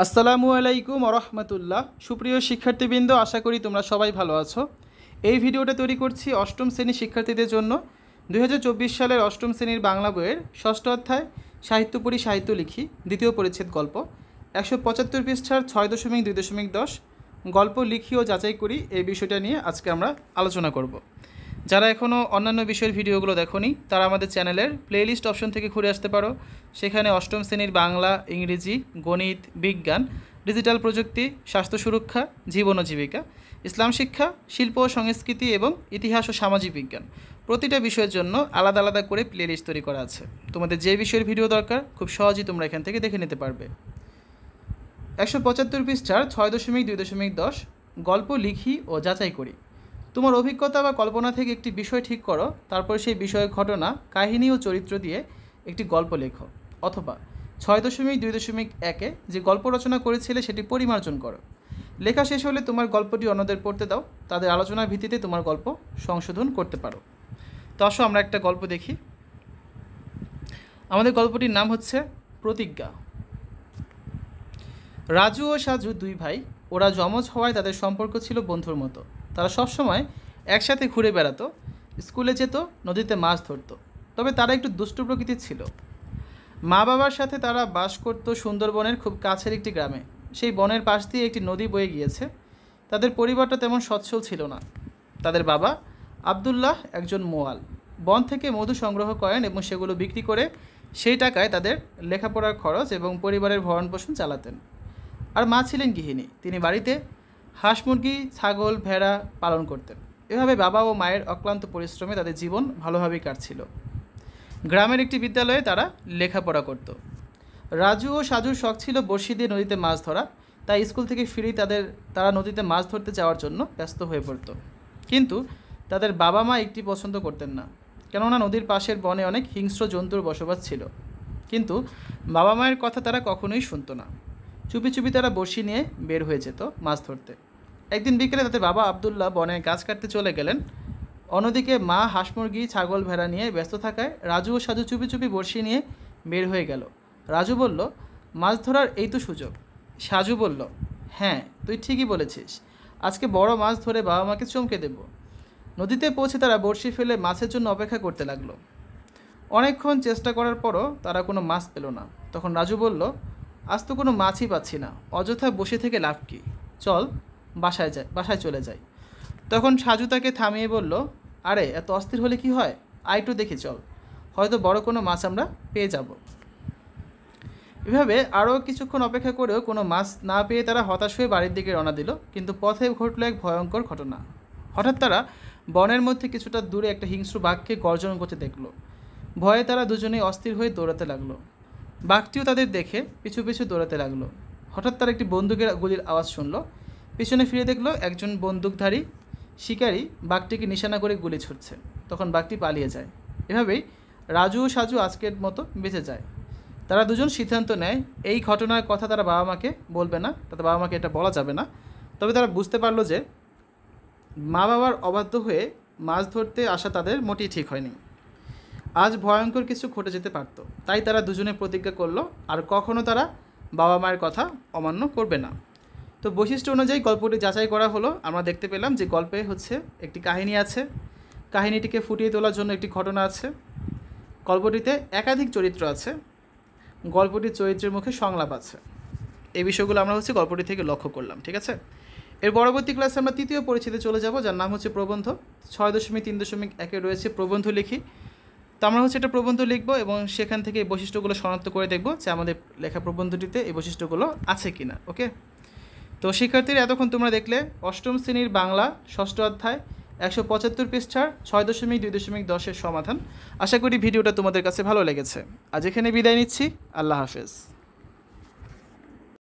আসসালামু আলাইকুম ওরহমতুল্লাহ। সুপ্রিয় শিক্ষার্থীবৃন্দ, আশা করি তোমরা সবাই ভালো আছো। এই ভিডিওটা তৈরি করছি অষ্টম শ্রেণীর শিক্ষার্থীদের জন্য। 2024 সালের অষ্টম শ্রেণীর বাংলা বইয়ের ষষ্ঠ অধ্যায় সাহিত্য পড়ি সাহিত্য লিখি দ্বিতীয় পরিচ্ছেদ গল্প 175 পৃষ্ঠার 6.2.10 গল্প লিখি ও যাচাই করি এই বিষয়টা নিয়ে আজকে আমরা আলোচনা করব। যারা এখনও অন্যান্য বিষয়ের ভিডিওগুলো দেখোনি তারা আমাদের চ্যানেলের প্লেলিস্ট অপশন থেকে ঘুরে আসতে পারো। সেখানে অষ্টম শ্রেণীর বাংলা, ইংরেজি, গণিত, বিজ্ঞান, ডিজিটাল প্রযুক্তি, স্বাস্থ্য সুরক্ষা, জীবন ও জীবিকা, ইসলাম শিক্ষা, শিল্প ও সংস্কৃতি এবং ইতিহাস ও সামাজিক বিজ্ঞান প্রতিটা বিষয়ের জন্য আলাদা আলাদা করে প্লেলিস্ট তৈরি করা আছে। তোমাদের যে বিষয়ের ভিডিও দরকার খুব সহজেই তোমরা এখান থেকে দেখে নিতে পারবে। 175 পৃষ্ঠার 6.2.10 গল্প লিখি ও যাচাই করি। তোমার অভিজ্ঞতা বা কল্পনা থেকে একটি বিষয় ঠিক করো, তারপর সেই বিষয়ের ঘটনা, কাহিনী ও চরিত্র দিয়ে একটি গল্প লেখো। অথবা 6.2.1-এ যে গল্প রচনা করেছিলে সেটি পরিমার্জন করো। লেখা শেষ হলে তোমার গল্পটি অন্যদের পড়তে দাও, তাদের আলোচনার ভিত্তিতে তোমার গল্প সংশোধন করতে পারো। তো আসো আমরা একটা গল্প দেখি। আমাদের গল্পটির নাম হচ্ছে প্রতিজ্ঞা। রাজু ও সাজু দুই ভাই। ওরা যমজ হওয়ায় তাদের সম্পর্ক ছিল বন্ধুর মতো। তারা সবসময় একসাথে ঘুরে বেড়াতো, স্কুলে যেত, নদীতে মাছ ধরতো। তবে তারা একটু দুষ্টু প্রকৃতির ছিল। মা বাবার সাথে তারা বাস করত সুন্দরবনের খুব কাছের একটি গ্রামে। সেই বনের পাশ দিয়ে একটি নদী বয়ে গিয়েছে। তাদের পরিবারটা তেমন সচ্ছল ছিল না। তাদের বাবা আবদুল্লাহ একজন মোয়াল। বন থেকে মধু সংগ্রহ করেন এবং সেগুলো বিক্রি করে সেই টাকায় তাদের লেখাপড়ার খরচ এবং পরিবারের ভরণ পোষণ চালাতেন। আর মা ছিলেন গৃহিণী। তিনি বাড়িতে হাঁস, মুরগি, ছাগল, ভেড়া পালন করতেন। এভাবে বাবা ও মায়ের অক্লান্ত পরিশ্রমে তাদের জীবন ভালোভাবেই কাটছিল। গ্রামের একটি বিদ্যালয়ে তারা লেখাপড়া করত। রাজু ও সাজুর শখ ছিল বড়শি দিয়ে নদীতে মাছ ধরা। তাই স্কুল থেকে ফিরেই তারা নদীতে মাছ ধরতে যাওয়ার জন্য ব্যস্ত হয়ে পড়ত। কিন্তু তাদের বাবা মা একটি পছন্দ করতেন না, কেননা নদীর পাশের বনে অনেক হিংস্র জন্তুর বসবাস ছিল। কিন্তু বাবা মায়ের কথা তারা কখনোই শুনতো না। চুপি চুপি তারা বড়শি নিয়ে বের হয়ে যেত মাছ ধরতে। একদিন বিকেলে তাদের বাবা আবদুল্লাহ বনে গাছ কাটতে চলে গেলেন। অন্যদিকে মা হাঁস, মুরগি, ছাগল, ভেড়া নিয়ে ব্যস্ত থাকায় রাজু ও সাজু চুপি চুপি বড়শি নিয়ে বের হয়ে গেল। রাজু বলল, মাছ ধরার এই তো সুযোগ। সাজু বলল, হ্যাঁ তুই ঠিকই বলেছিস, আজকে বড় মাছ ধরে বাবা মাকে চমকে দেব। নদীতে পৌঁছে তারা বড়শি ফেলে মাছের জন্য অপেক্ষা করতে লাগলো। অনেকক্ষণ চেষ্টা করার পরও তারা কোনো মাছ পেল না। তখন রাজু বলল, আজ তো কোনো মাছই পাচ্ছি না, অযথা বসে থেকে লাভ কী, চল বাসায় চলে যাই। তখন সাজু তাকে থামিয়ে বলল, আরে এত অস্থির হলে কি হয়, আইটু দেখি চল, হয়তো বড় কোনো মাছ আমরা পেয়ে যাব। এভাবে আরও কিছুক্ষণ অপেক্ষা করেও কোনো মাছ না পেয়ে তারা হতাশ হয়ে বাড়ির দিকে রওনা দিল। কিন্তু পথে ঘটল এক ভয়ঙ্কর ঘটনা। হঠাৎ তারা বনের মধ্যে কিছুটা দূরে একটা হিংস্র বাঘকে গর্জন করতে দেখল। ভয়ে তারা দুজনেই অস্থির হয়ে দৌড়াতে লাগলো। বাঘটিও তাদের দেখে পিছু পিছু দৌড়াতে লাগলো। হঠাৎ তারা একটি বন্দুকের গুলির আওয়াজ শুনল। পিছনে ফিরে দেখলো একজন বন্দুকধারী শিকারী বাঘটিকে নিশানা করে গুলি ছুটছে। তখন বাঘটি পালিয়ে যায়। এভাবেই রাজু ও সাজু আজকের মতো বেঁচে যায়। তারা দুজন সিদ্ধান্ত নেয় এই ঘটনার কথা তারা বাবা মাকে বলবে না, তাদের বাবা মাকে এটা বলা যাবে না। তবে তারা বুঝতে পারলো যে মা বাবার অবাধ্য হয়ে মাছ ধরতে আসা তাদের মোটেই ঠিক হয়নি। আজ ভয়ঙ্কর কিছু ঘটে যেতে পারত। তাই তারা দুজনে প্রতিজ্ঞা করলো আর কখনও তারা বাবা মায়ের কথা অমান্য করবে না। তো বৈশিষ্ট্য অনুযায়ী গল্পটি যাচাই করা হলো। আমরা দেখতে পেলাম যে গল্পে একটি কাহিনী আছে, কাহিনীটিকে ফুটিয়ে তোলার জন্য একটি ঘটনা আছে, গল্পটিতে একাধিক চরিত্র আছে, গল্পটির চরিত্রের মুখে সংলাপ আছে। এই বিষয়গুলো আমরা গল্পটি থেকে লক্ষ্য করলাম। ঠিক আছে, এর পরবর্তী ক্লাসে আমরা তৃতীয় পরিচ্ছেদে চলে যাব, যার নাম হচ্ছে প্রবন্ধ। 6.3.1-এ রয়েছে প্রবন্ধ লিখি। তো আমরা এটা প্রবন্ধ লিখব এবং সেখান থেকে এই বৈশিষ্ট্যগুলো শনাক্ত করে দেখব যে আমাদের লেখা প্রবন্ধটিতে এই বৈশিষ্ট্যগুলো আছে কি না। ওকে, তো শিক্ষার্থীরা এতক্ষণ তোমরা দেখলে অষ্টম শ্রেণীর বাংলা ষষ্ঠ অধ্যায় 175 পৃষ্ঠার 6.2.10-এর সমাধান। আশা করি ভিডিওটা তোমাদের কাছে ভালো লেগেছে। আজ এখানে বিদায় নিচ্ছি। আল্লাহ হাফেজ।